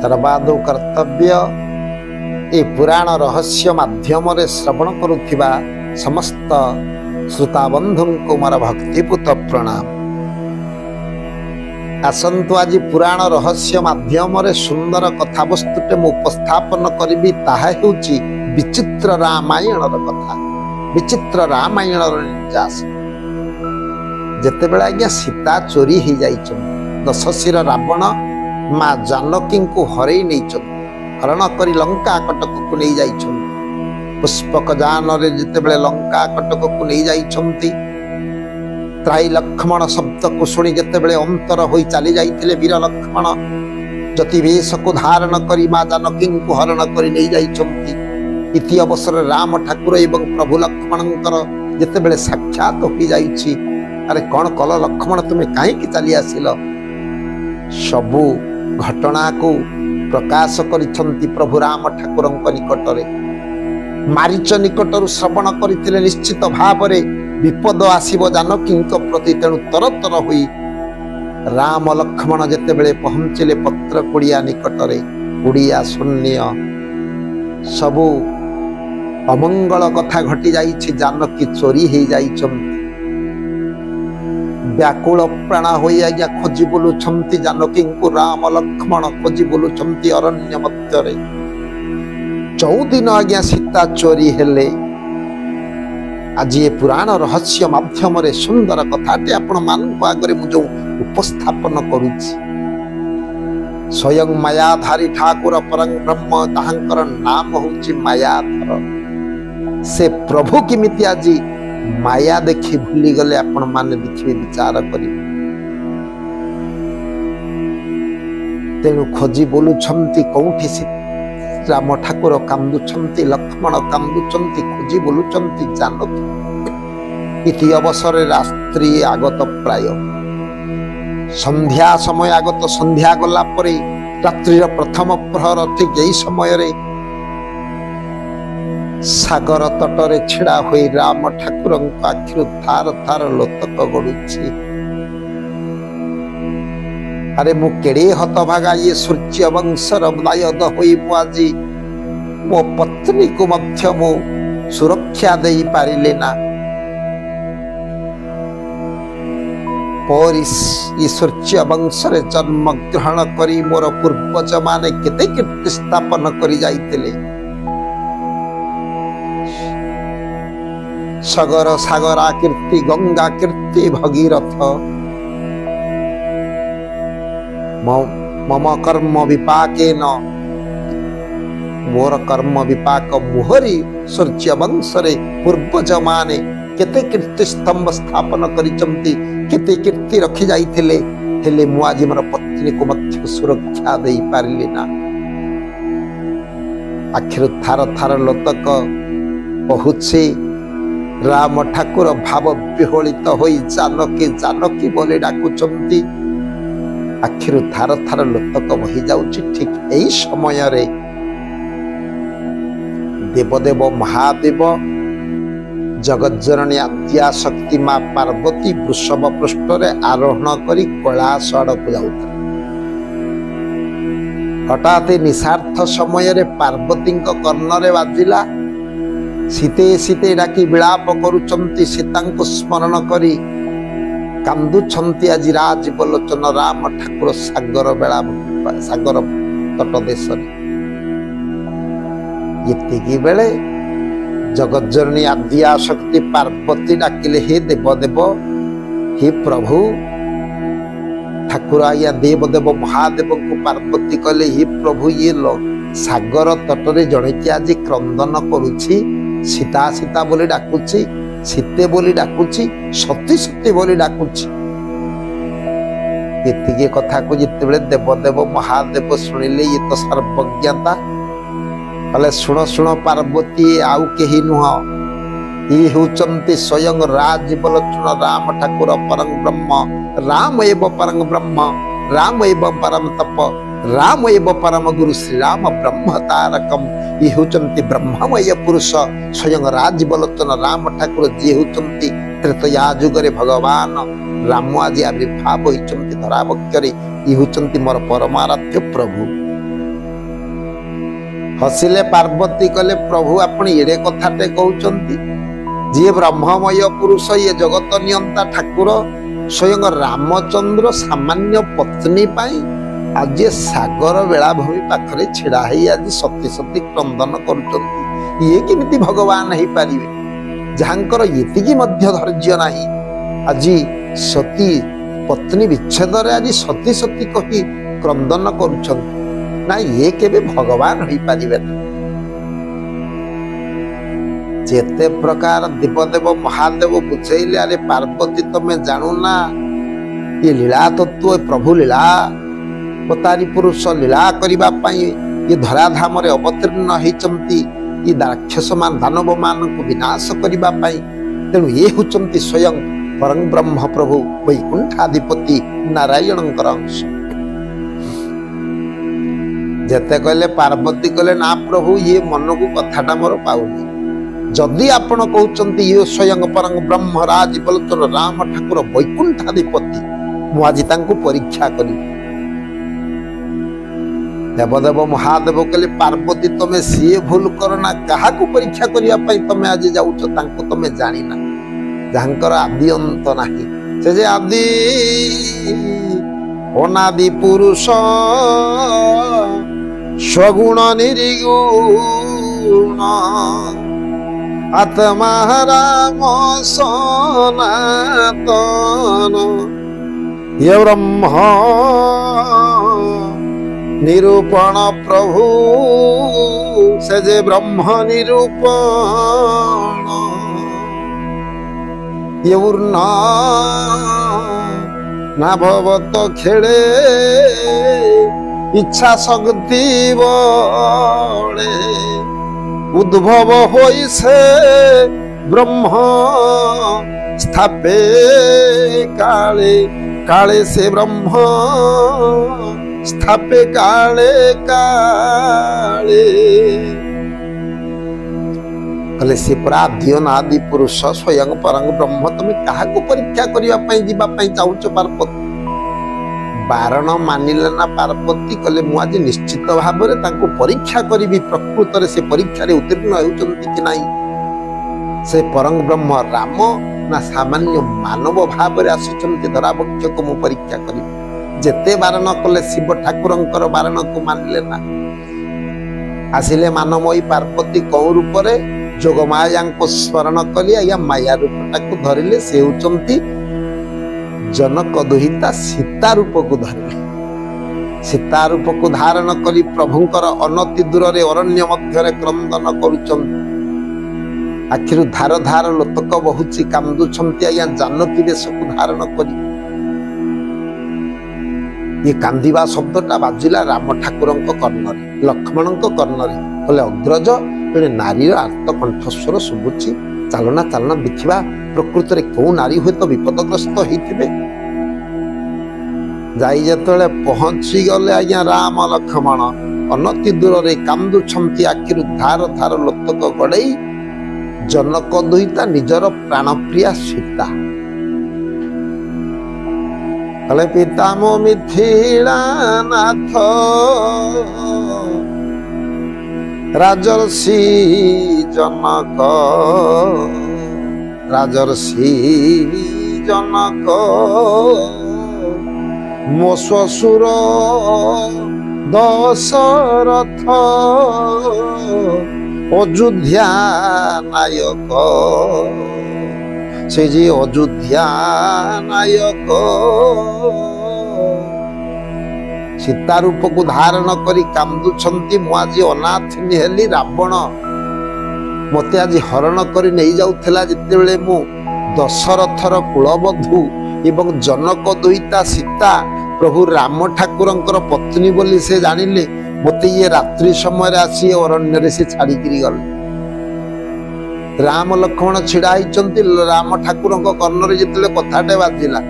सर्वादौ कर्तव्य ए पुराण रहस्य माध्यम श्रवण करुथिबा समस्त श्रोताबंधु को मोर भक्तिपूत प्रणाम। आसंतु आज पुराण रहस्य माध्यम सुंदर कथावस्तुटे मु उपस्थापन करी ताहा हेउची विचित्र रामायण कथा। विचित्र रामायण निर्यास जेते बेला आज्ञा सीता चोरी हो जाइछन, दशशिर रावण माँ जानकी को हरई नहीं हरण करी लंका कटक को नहीं जाइछन। पुष्पक जान रे जेते बेले लंका कटक को नहीं जाइछंती, त्राई लक्ष्मण शब्द को शुणी जेते बेले अंतर होई चली जाइथिले वीर लक्ष्मण जति वेश को धारण करी माँ जानकी को हरण करी नहीं जाइछंती। इति अवसर राम ठाकुर एवं प्रभु लक्ष्मणंकर जेते बेले साक्षात होई जाइछि, अरे कौन कल लक्ष्मण तुम्हें कहीं चली आसिल, सबु घटना को प्रकाश करिछंती प्रभु राम ठाकुर निकटरे। मारीच निकटर श्रवण करथिले निश्चित भाव विपद आसीब जानकी प्रति, तेणु तरतर हुई राम लक्ष्मण जेते बेले पहुंचिले पत्र कुड़िया निकटरे। कुड़िया शून्य, सबु अमंगल कथा घटी जाइछि, जानकी चोरी हो जाइछंती। व्याकुल प्राण होई आज्ञा खोजी बुलुछंती जानकी को राम लक्ष्मण खोजी बुलुछंती अरण्य मध्यरे। 14 दिन आज्ञा सीता चोरी हेले। आज ये पुराण रहस्य माध्यम सुंदर कथाटे आपण मान आगे मुझे उपस्थापन करुछि। स्वयं मायाधारी ठाकुर परम ब्रह्म, ताहांकर नाम होछि मायाधर। से प्रभु किमिति आज माया देखी भूली गले आपण माने देखिए विचार करी। तेणु खोजी बोलुछंती कौठी राम ठाकुर कांदुछंती, लक्ष्मण कांदुछंती, खोजी बोलुछंती जानकी। इति अवसर रात्रि आगत, प्राय संध्या समय आगत। संध्या गला परे रात्रिर प्रथम प्रहर ठीक यही समय रे सागर तटरे छिड़ा हुई राम ठाकुर आखिर थार थार लोतक गड़ुछि। अरे मु केड़े हतभागा, ये सूर्य वंशर दायद होई आज मो पत्नी को मध्य मु सुरक्षा देई पारिले ना। पर ये सूर्य वंशरे जन्म ग्रहण करी मोर पूर्वज माने केते कीर्ति स्थापन करी जाइतिले। सगर सागरा कीर्ति, गंगा कीर्ति, भगीरथ। मम कर्म विपाके न, मोर कर्म विपाक मुहरी सूर्य वंशरे पूर्वज माने केते कीर्ति स्तंभ स्थापन करिचंती, केते कीर्ति रखी जाइथिले। हेले मु आज मोर पत्नी को मध्य सुरक्षा देई पारिली ना। आखिर थार थार लोतक पहुँचे। राम ठाकुर भाव विहोलित होई जानकी जानकी बोले डाकुचंती। आखिर थार थार लोतक बही जाउछि। ठीक एई समय रे देवदेव महादेव जगज्जननी आद्या शक्ति माँ पार्वती वृषभ पृष्ठरे आरोहण करी कैलाश आड़क जाउता। हठात निशार्थ समय रे पार्वती कर्णरे बाजिला। सीते सीते डाकी विलाप करुचंती, सीता को स्मरण करी कांदुछंती आज राज बलोचन राम ठाकुर सागर बेला सागर तट देश। ये बेले जगज्जननी आद्या शक्ति पार्वती डाकिले, हे देवदेव, हे प्रभु। ठाकुर आया देवदेव महादेव को पार्वती कहले, हे प्रभु, ये सागर तटरे जड़े कि आज क्रंदन करुछि, सीता सीता बोली डाकुछि, सीते बोली डाकुछि, सती सती बोली डाकुछि। एतिके कथा को जिते बेले देवदेव महादेव शुणिले, ये तो सर्वज्ञता। कहले, शुण शुण पार्वती, आउ केही नुह, ये होचंती स्वयं राज बलोचन राम ठाकुर परम ब्रह्म। राम एव परम ब्रह्म, राम एव परम तप, राम एव परम गुरु, श्री राम ब्रह्म तारकम। ये होचंती ब्रह्ममय पुरुष स्वयं राज बलोचन राम ठाकुर, जी होचंती त्रेतया जुगरे भगवान राम आज आविर्भाव होइचंती धरावक्षरे। ये होचंती मोर परमाराध्य प्रभु। हसिले पार्वती कहले प्रभु आपण एड़े कथाटे कहउचंती जी ब्रह्ममय पुरुष ये जगत नियंता ठाकुर स्वयं रामचंद्र सामान्य पत्नी पाई आज सागर बेलाभूमि पाखरे छिड़ा है आज सती सती क्रंदन करुचंती ये केमिति भगवान है पारिबे जहांकर एतिकी मध्य धैर्य नाही आज सती पत्नी विच्छेद रे आज सती सती कही क्रंदन करुचंती ना ये केबे भगवान हो पारिबे जेते प्रकार देवदेव महादेव बुझेइले अरे पार्वती तमे जानू ना ये लीला तत्व प्रभु लीला अवतारी पुरुष लीला करिबा पई ये धराधाम रे अवतीर्ण होइचंती ये राक्षस मान दानव मान को विनाश करिबा पई तेणु ये हुचंती स्वयं परम ब्रह्म प्रभु वैकुंठाधिपति नारायणंकर अंश जेते कहले पार्वती कहले ना प्रभु ये मन को कथाटा मोर पाउनी जदि आपण कहउचंती ये स्वयं परम ब्रह्म राज बलचन राम ठाकुर वैकुंठाधिपति मु आज तांको परीक्षा करी देवदेव महादेव कहले पार्वती तमे सीए भूल करना कहा को परीक्षा करिया पई तमे आज जाउछ तांको तमे जानी ना जहांकर आदि अंत नाही से जे आदि अनादि पुरुष स्वगुण निर्गुण आत्मा राम सनातन ये ब्रह्म निरूपण प्रभु से जे ब्रह्म निरूपण ये उर्न ना भवत खेड़े इच्छा शक्ति बड़े उद्भव होई से ब्रह्म स्थापे काले काले से ब्रह्म स्थापे काले काले कले से प्राध्योन आदि पुरुष स्वयं परम ब्रह्म तुम क्या परीक्षा करने जीवा चाहूच पार्वती बारण मानिले ना पार्वती कले मुझे निश्चित भाव में परीक्षा करी प्रकृत से परीक्षा उत्तीर्ण होती कि नहीं से परम ब्रह्म राम ना सामान्य मानव भाव में आसी धरावक्ष को मु परीक्षा करी जेते बारण कले शिव ठाकुर बारण को मानिले ना आसिले मानवई पार्वती कौ रूप जोग माया को स्मरण कली आज्ञा माया रूपटा को धरिले से होचंती जनक दुहिता सीता रूप को धरिले सीता रूप को धारण करी प्रभुंकर अनति दूर रे अरण्य मध्य क्रंदन करुचंती आखिरु धार धार लोतक बहुची कांदुछंती आज्ञा जानकी वेश को धारण करी ये कांदिबा शब्दटा बाजिला राम ठाकुर कर्णरे लक्ष्मण कर्णरे बोले अग्रज तेरे नारी आर्त कंठस्वर शुभुची चालना चालना देखा प्रकृत में कौ नारी हुए तो विपदग्रस्त होते जाई जतले पहुंची गले आज्ञा राम लक्ष्मण अनति दूर रे कांदुछंती आखिरु धार धार लोतक गड़ई जनक दुहिता निजर प्राणप्रिया सीता कले पिता मो मिथिला नाथ राजर्षि जनक राजर्षि जनक मो ससुर दशरथ अयोध्या नायक से जी अयोध्या नायक सीता रूप को धारण करी कांदुछंती मु आज अनाथिनी हेली रावण मते आज हरण करी नहीं जाउथला जिते बेले मु दशरथर कुलबधू एवं जनक दुहिता सीता प्रभु राम ठाकुरंकर पत्नी बोली से जानिले मते ये रात्रि समय आसी अरण्य रे से छाड़ी किरी गले राम लक्ष्मण छिड़ा होइचंती राम ठाकुरंक कर्णरे जिते कथाटे बाजिला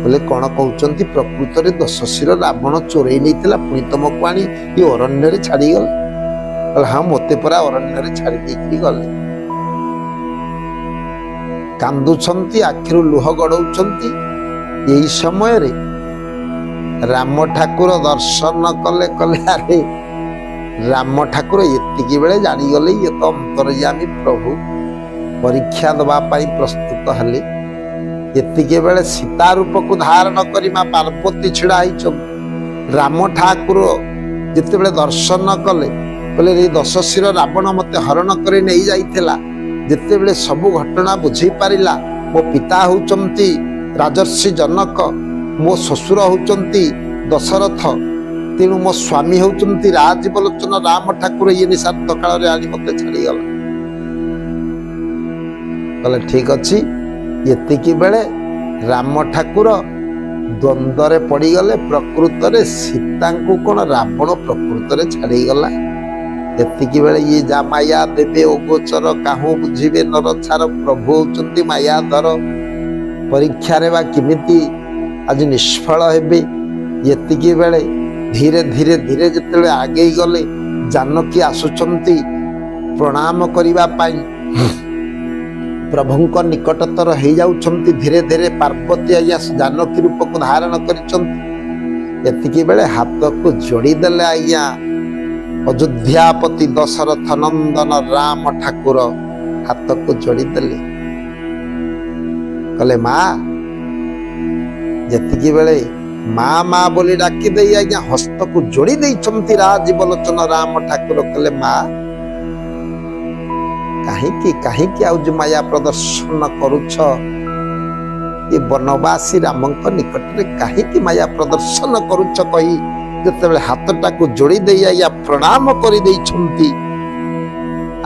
बोले कौन कहते प्रकृत में दशशिर रावण चोरई नहीं पुणी तुमको आनी ये अरण्य छाड़ी गल हाँ मत परा अरण्य छाड़ी देकी गले कांदुछंती आखिरु लुह गड़ौछंती यही समय रे राम ठाकुर दर्शन कले कले अरे राम ठाकुर एतिकी बेले जानीगले ये तो अंतर्यामी प्रभु परीक्षा दवाई प्रस्तुत हेले। एतिके बेले सीता रूप को धारण करी मां पार्वती छिड़ा ही राम ठाकुर जिते बेले दर्शन कले बोले ये 10 शिर रावण मते हरण करे नहीं जाइथिला। जिते बेले सबु घटना बुझी पारिला मो पिता होचंती राजर्षि जनक, मो ससुर होचंती दशरथ, तेणु मो स्वामी होचंती राजीवलोचन राम ठाकुर ये निशांत काल आनी मते छाड़ी गला। कहले ठीक अच्छी। एतिकी बेले राम ठाकुर द्वंद्व पड़ी गले। प्रकृत रे सीता को कौन रावण प्रकृत रे छाड़ी गला। एतिकी बेले ये जा माया देवे ओगोचर काहू बुझिबे नरछार प्रभु होचंती मायाधर। परीक्षा रे बा किमिति आज निष्फल हेबे। एतिकी बेले धीरे धीरे धीरे जिते आगे गले जानकी आसुचंती प्रणाम करबा पाई प्रभुंक निकटतर हो जाउछंती। धीरे धीरे पार्वती आज्ञा जानकी रूप को धारण करिछंती। एतिकी बेले हाथ को जोड़ी देले आज्ञा अयोध्यापति दशरथ नंदन राम ठाकुर हाथ को जोड़ी देले। कहले माँ जेतिकी बेले माँ माँ बोली डाकी दे आज्ञा हस्त को जोड़ी देइछंती राजीवलोचन राम ठाकुर। कहले माँ कहीं आज माया प्रदर्शन करुछ ये वनवासी रामंक निकट में कहीं माया प्रदर्शन करुछ कही जिते हाथटा को जोड़ी दे आज्ञा प्रणाम कर देइछंती।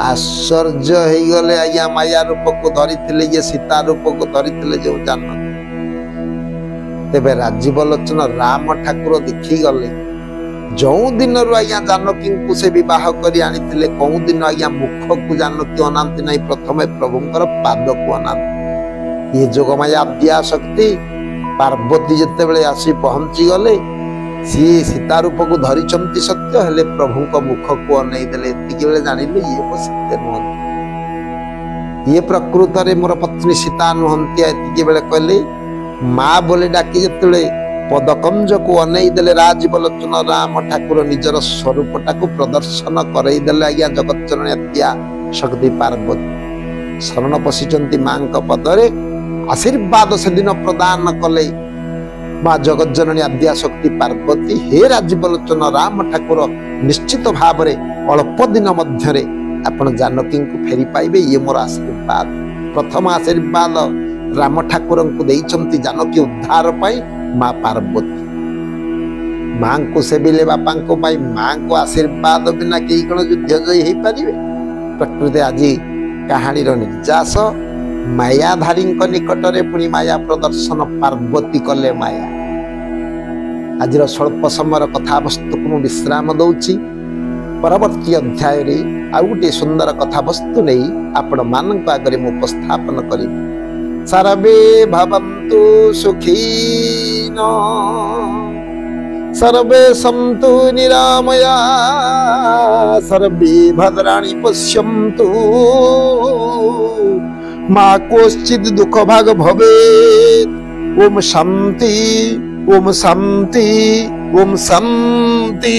आश्चर्य हो गले आज्ञा माया रूप को धरी ये सीता रूप को धरी जो जान। तेबे राजीवलोचन राम ठाकुर देखी गले जो दिन आज्ञा जानकी को से बह कर आनी कौ दिन आज्ञा मुख को जानकी अनाती ना प्रथम प्रभुंकर पाद को अनाती। ये जोगमाया अद्या शक्ति पार्वती जिते बड़े आसी पहुंची गले सी सीता रूप को धरी सत्य हेले प्रभु को मुख को अनई देले। एतिकी बेले जानिले ये मो सीते नुहंती, ये प्रकृत रे मोर पत्नी सीता नुहंती। एतिकी बेले कहले माँ बोले डाकी जिते पदकंज को अनई देले राजीवलोचन राम ठाकुर निजर स्वरूपटा को प्रदर्शन करई देले। आज्ञा जगत जननी अद्या शक्ति पार्वती शरण पशिचंती मां पदरे आशीर्वाद से दिन प्रदान कले। मां जगत जननी अद्या शक्ति पार्वती हे राजीवलोचन राम ठाकुर निश्चित भाव में अल्प दिन मध्य आपण जानकी को फेरी पाइबे ये मोर आशीर्वाद। प्रथम आशीर्वाद राम ठाकुर को देइचंती जानकी उद्धार पाई माँ पार्वती। माँ को सेविले बापा को पाई माँ को आशीर्वाद बिना कई कण युद्ध जय हो पारे। प्रकृति आज कहानी निर्यास मायाधारी निकट में पुणी माया प्रदर्शन पार्वती कले माया। आज स्वल्प समय कथावस्तु को विश्राम दौची। परवर्ती अध्याय रे आउ गोटे सुंदर कथावस्तु नहीं आपण मानक आगे मु उपस्थापन करी। सर्वे भवन्तु सुखिनो सर्वे सन्तु निरामया सर्वे भद्राणि पश्यन्तु मा कोश्चित् दुःख भाग भवेत्। ओम शांति ओम शांति ओम शांति।